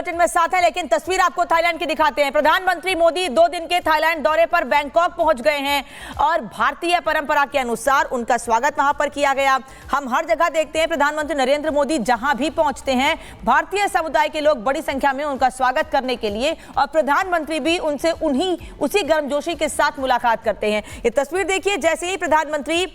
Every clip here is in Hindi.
बुलेटिन में साथ है, लेकिन तस्वीर आपको थाईलैंड की दिखाते हैं। प्रधानमंत्री मोदी 2 दिन के थाईलैंड दौरे पर बैंकॉक पहुंच गए हैं और भारतीय परंपरा के अनुसार उनका स्वागत वहां पर किया गया। हम हर जगह देखते हैं प्रधानमंत्री नरेंद्र मोदी जहां भी पहुंचते हैं, भारतीय समुदाय के लोग बड़ी संख्या में उनका स्वागत करने के लिए और प्रधानमंत्री भी उनसे उसी गर्मजोशी के साथ मुलाकात करते हैं। ये तस्वीर देखिए, जैसे ही प्रधानमंत्री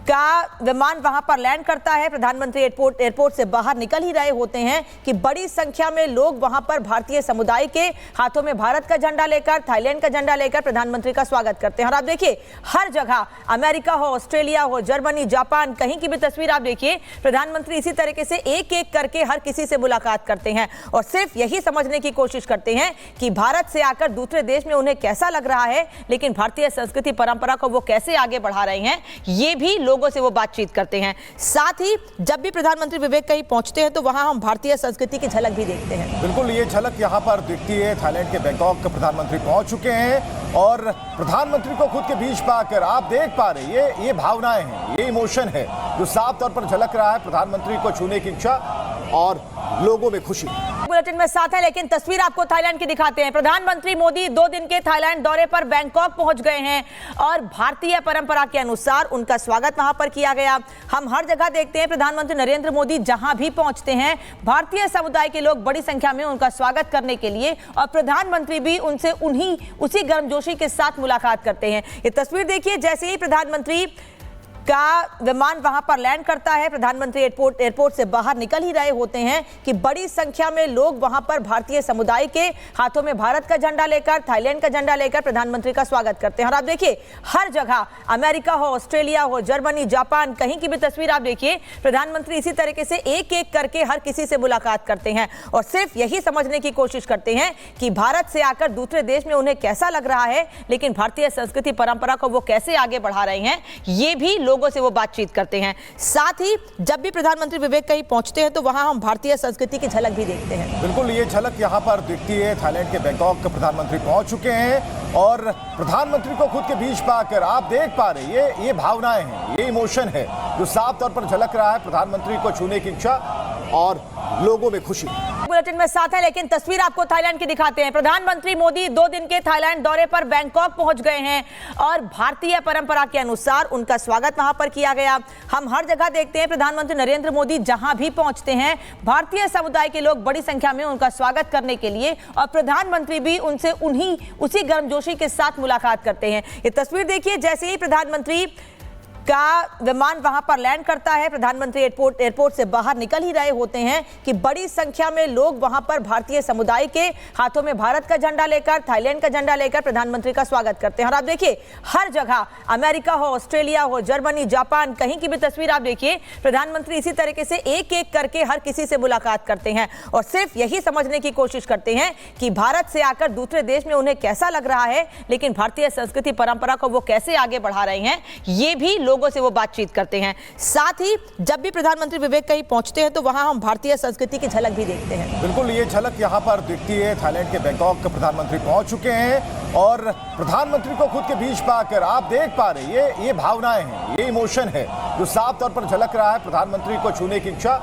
का विमान वहां पर लैंड करता है, प्रधानमंत्री एयरपोर्ट से बाहर निकल ही रहे होते हैं कि बड़ी संख्या में लोग वहां पर भारतीय समुदाय के हाथों में भारत का झंडा लेकर, थाईलैंड का झंडा लेकर प्रधानमंत्री का स्वागत करते हैं। और आप देखिए, हर जगह अमेरिका हो, ऑस्ट्रेलिया हो, जर्मनी, जापान, कहीं की भी तस्वीर आप देखिए, प्रधानमंत्री इसी तरीके से एक एक करके हर किसी से मुलाकात करते हैं और सिर्फ यही समझने की कोशिश करते हैं कि भारत से आकर दूसरे देश में उन्हें कैसा लग रहा है, लेकिन भारतीय संस्कृति परंपरा को वो कैसे आगे बढ़ा रहे हैं, ये भी लोगों से वो बातचीत करते हैं। साथ ही जब भी प्रधानमंत्री विवेक कहीं पहुंचते हैं तो वहां हम भारतीय संस्कृति की झलक भी देखते हैं। बिल्कुल, ये झलक यहां पर दिखती है। थाईलैंड के बैंकॉक के प्रधानमंत्री पहुंच चुके हैं और प्रधानमंत्री को खुद के बीच पाकर आप देख पा रहे हैं, ये भावनाएं हैं, ये इमोशन है जो साफ तौर पर झलक रहा है। प्रधानमंत्री को छूने की इच्छा और लोगों में खुशी। बुलेटिन में साथ है, लेकिन तस्वीर आपको थाईलैंड की दिखाते हैं। प्रधानमंत्री मोदी 2 दिन के थाईलैंड दौरे पर बैंकॉक पहुंच गए हैं और भारतीय परंपरा के अनुसार उनका स्वागत वहां पर किया गया। हम हर जगह देखते हैं प्रधानमंत्री नरेंद्र मोदी जहां भी पहुंचते हैं, भारतीय समुदाय के लोग बड़ी संख्या में उनका स्वागत करने के लिए और प्रधानमंत्री भी उनसे उसी गर्मजोशी के साथ मुलाकात करते हैं। ये तस्वीर देखिए, जैसे ही प्रधानमंत्री का विमान वहां पर लैंड करता है, प्रधानमंत्री एयरपोर्ट से बाहर निकल ही रहे होते हैं कि बड़ी संख्या में लोग वहां पर भारतीय समुदाय के हाथों में भारत का झंडा लेकर, थाईलैंड का झंडा लेकर प्रधानमंत्री का स्वागत करते हैं। और आप देखिए, हर जगह अमेरिका हो, ऑस्ट्रेलिया हो, जर्मनी, जापान, कहीं की भी तस्वीर आप देखिए, प्रधानमंत्री इसी तरीके से एक एक करके हर किसी से मुलाकात करते हैं और सिर्फ यही समझने की कोशिश करते हैं कि भारत से आकर दूसरे देश में उन्हें कैसा लग रहा है, लेकिन भारतीय संस्कृति परंपरा को वो कैसे आगे बढ़ा रहे हैं, ये भी लोगों से वो बातचीत करते हैं। साथ ही जब भी प्रधानमंत्री विवेक कहीं पहुंचते हैं तो वहां हम भारतीय संस्कृति की झलक भी देखते हैं। बिल्कुल, ये झलक यहां पर दिखती है। थाईलैंड के बैंकॉक के प्रधानमंत्री पहुंच चुके हैं और प्रधानमंत्री को खुद के बीच पाकर आप देख पा रहे हैं, ये भावनाएं हैं, ये इमोशन है जो साफ तौर पर झलक रहा है। प्रधानमंत्री को छूने की इच्छा और लोगों में खुशी। बुलेटिन में साथ है, लेकिन तस्वीर आपको थाईलैंड की दिखाते हैं। प्रधानमंत्री मोदी 2 दिन के थाईलैंड दौरे पर बैंकॉक पहुंच गए हैं और भारतीय परंपरा के अनुसार उनका स्वागत वहां पर किया गया। हम हर जगह देखते हैं प्रधानमंत्री नरेंद्र मोदी जहां भी पहुंचते हैं, भारतीय समुदाय के लोग बड़ी संख्या में उनका स्वागत करने के लिए और प्रधानमंत्री भी उनसे उसी गर्मजोशी के साथ मुलाकात करते हैं। ये तस्वीर देखिए, जैसे ही प्रधानमंत्री का विमान वहां पर लैंड करता है, प्रधानमंत्री एयरपोर्ट से बाहर निकल ही रहे होते हैं कि बड़ी संख्या में लोग वहां पर भारतीय समुदाय के हाथों में भारत का झंडा लेकर, थाईलैंड का झंडा लेकर प्रधानमंत्री का स्वागत करते हैं। और आप देखिए, हर जगह अमेरिका हो, ऑस्ट्रेलिया हो, जर्मनी, जापान, कहीं की भी तस्वीर आप देखिए, प्रधानमंत्री इसी तरीके से एक एक करके हर किसी से मुलाकात करते हैं और सिर्फ यही समझने की कोशिश करते हैं कि भारत से आकर दूसरे देश में उन्हें कैसा लग रहा है, लेकिन भारतीय संस्कृति परंपरा को वो कैसे आगे बढ़ा रहे हैं, ये भी लोगों से वो बातचीत करते हैं। साथ ही जब भी प्रधानमंत्री विवेक कहीं पहुंचते हैं तो वहां हम भारतीय संस्कृति की झलक भी देखते हैं। बिल्कुल, ये झलक यहां पर दिखती है। थाईलैंड के बैंकॉक के प्रधानमंत्री पहुंच चुके हैं और प्रधानमंत्री को खुद के बीच पाकर आप देख पा रहे हैं, ये भावनाएं हैं, ये इमोशन है जो साफ तौर पर झलक रहा है। प्रधानमंत्री को छूने की इच्छा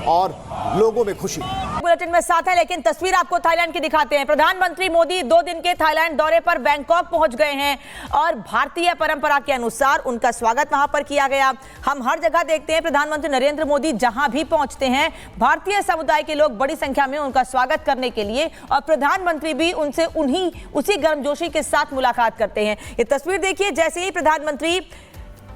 और लोगों में खुशी। बुलेटिन में साथ है, लेकिन तस्वीर आपको थाईलैंड की दिखाते हैं। प्रधानमंत्री मोदी 2 दिन के थाईलैंड दौरे पर बैंकॉक पहुंच गए हैं और भारतीय परंपरा के अनुसार उनका स्वागत वहां पर किया गया। हम हर जगह देखते हैं प्रधानमंत्री नरेंद्र मोदी जहां भी पहुंचते हैं, भारतीय समुदाय के लोग बड़ी संख्या में उनका स्वागत करने के लिए और प्रधानमंत्री भी उनसे उसी गर्मजोशी के साथ मुलाकात करते हैं। ये तस्वीर देखिए, जैसे ही प्रधानमंत्री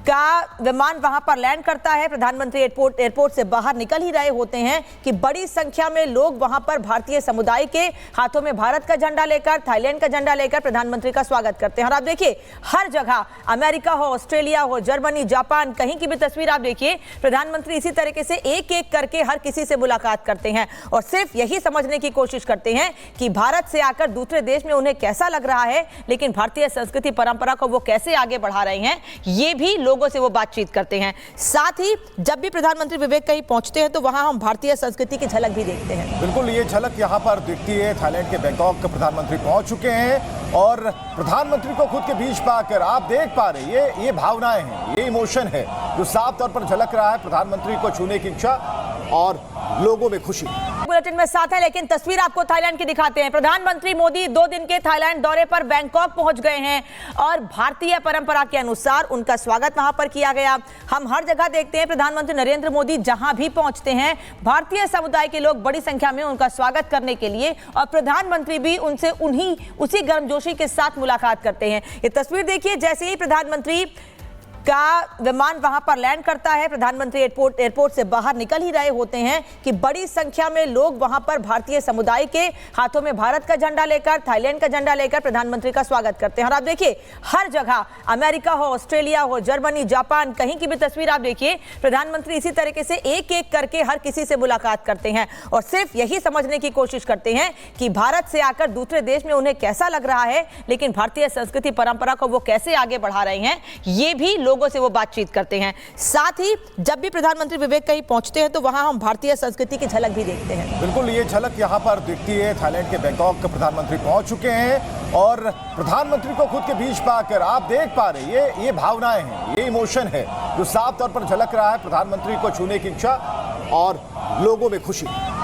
का विमान वहां पर लैंड करता है, प्रधानमंत्री एयरपोर्ट से बाहर निकल ही रहे होते हैं कि बड़ी संख्या में लोग वहां पर भारतीय समुदाय के हाथों में भारत का झंडा लेकर, थाईलैंड का झंडा लेकर प्रधानमंत्री का स्वागत करते हैं। और आप देखिए, हर जगह अमेरिका हो, ऑस्ट्रेलिया हो, जर्मनी, जापान, कहीं की भी तस्वीर आप देखिए, प्रधानमंत्री इसी तरीके से एक एक करके हर किसी से मुलाकात करते हैं और सिर्फ यही समझने की कोशिश करते हैं कि भारत से आकर दूसरे देश में उन्हें कैसा लग रहा है, लेकिन भारतीय संस्कृति परंपरा को वो कैसे आगे बढ़ा रहे हैं, ये भी लोगों से वो बातचीत करते हैं। साथ ही जब भी प्रधानमंत्री विवेक कहीं पहुंचते हैं तो वहां हम भारतीय संस्कृति की झलक भी देखते हैं। बिल्कुल, ये झलक यहां पर दिखती है। थाईलैंड के बैंकॉक के प्रधानमंत्री पहुंच चुके हैं और प्रधानमंत्री को खुद के बीच पाकर आप देख पा रहे हैं, ये भावनाएं हैं, ये इमोशन है जो साफ तौर पर झलक रहा है। प्रधानमंत्री को छूने की इच्छा और लोगों में खुशी। बुलेटिन में साथ है, लेकिन तस्वीर आपको थाईलैंड की दिखाते हैं। प्रधानमंत्री मोदी 2 दिन के थाईलैंड दौरे पर बैंकॉक पहुंच गए हैं और भारतीय परंपरा के अनुसार उनका स्वागत वहां पर किया गया। हम हर जगह देखते हैं प्रधानमंत्री नरेंद्र मोदी जहां भी पहुंचते हैं, भारतीय समुदाय के लोग बड़ी संख्या में उनका स्वागत करने के लिए और प्रधानमंत्री भी उनसे उसी गर्मजोशी के साथ मुलाकात करते हैं। ये तस्वीर देखिए, जैसे ही प्रधानमंत्री का विमान वहां पर लैंड करता है, प्रधानमंत्री एयरपोर्ट से बाहर निकल ही रहे होते हैं कि बड़ी संख्या में लोग वहां पर भारतीय समुदाय के हाथों में भारत का झंडा लेकर, थाईलैंड का झंडा लेकर प्रधानमंत्री का स्वागत करते हैं। और आप देखिए, हर जगह अमेरिका हो, ऑस्ट्रेलिया हो, जर्मनी, जापान, कहीं की भी तस्वीर आप देखिए, प्रधानमंत्री इसी तरीके से एक एक करके हर किसी से मुलाकात करते हैं और सिर्फ यही समझने की कोशिश करते हैं कि भारत से आकर दूसरे देश में उन्हें कैसा लग रहा है, लेकिन भारतीय संस्कृति परंपरा को वो कैसे आगे बढ़ा रहे हैं, ये भी लोगों से वो बातचीत करते हैं। साथ ही जब भी प्रधानमंत्री विवेक कहीं पहुंचते हैं तो वहां हम भारतीय संस्कृति की झलक भी देखते हैं। बिल्कुल, ये झलक यहां पर दिखती है। थाईलैंड के बैंकॉक के प्रधानमंत्री पहुंच चुके हैं और प्रधानमंत्री को खुद के बीच पाकर आप देख पा रहे हैं, ये भावनाएं हैं, ये इमोशन है जो साफ तौर पर झलक रहा है। प्रधानमंत्री को छूने की इच्छा और लोगों में खुशी।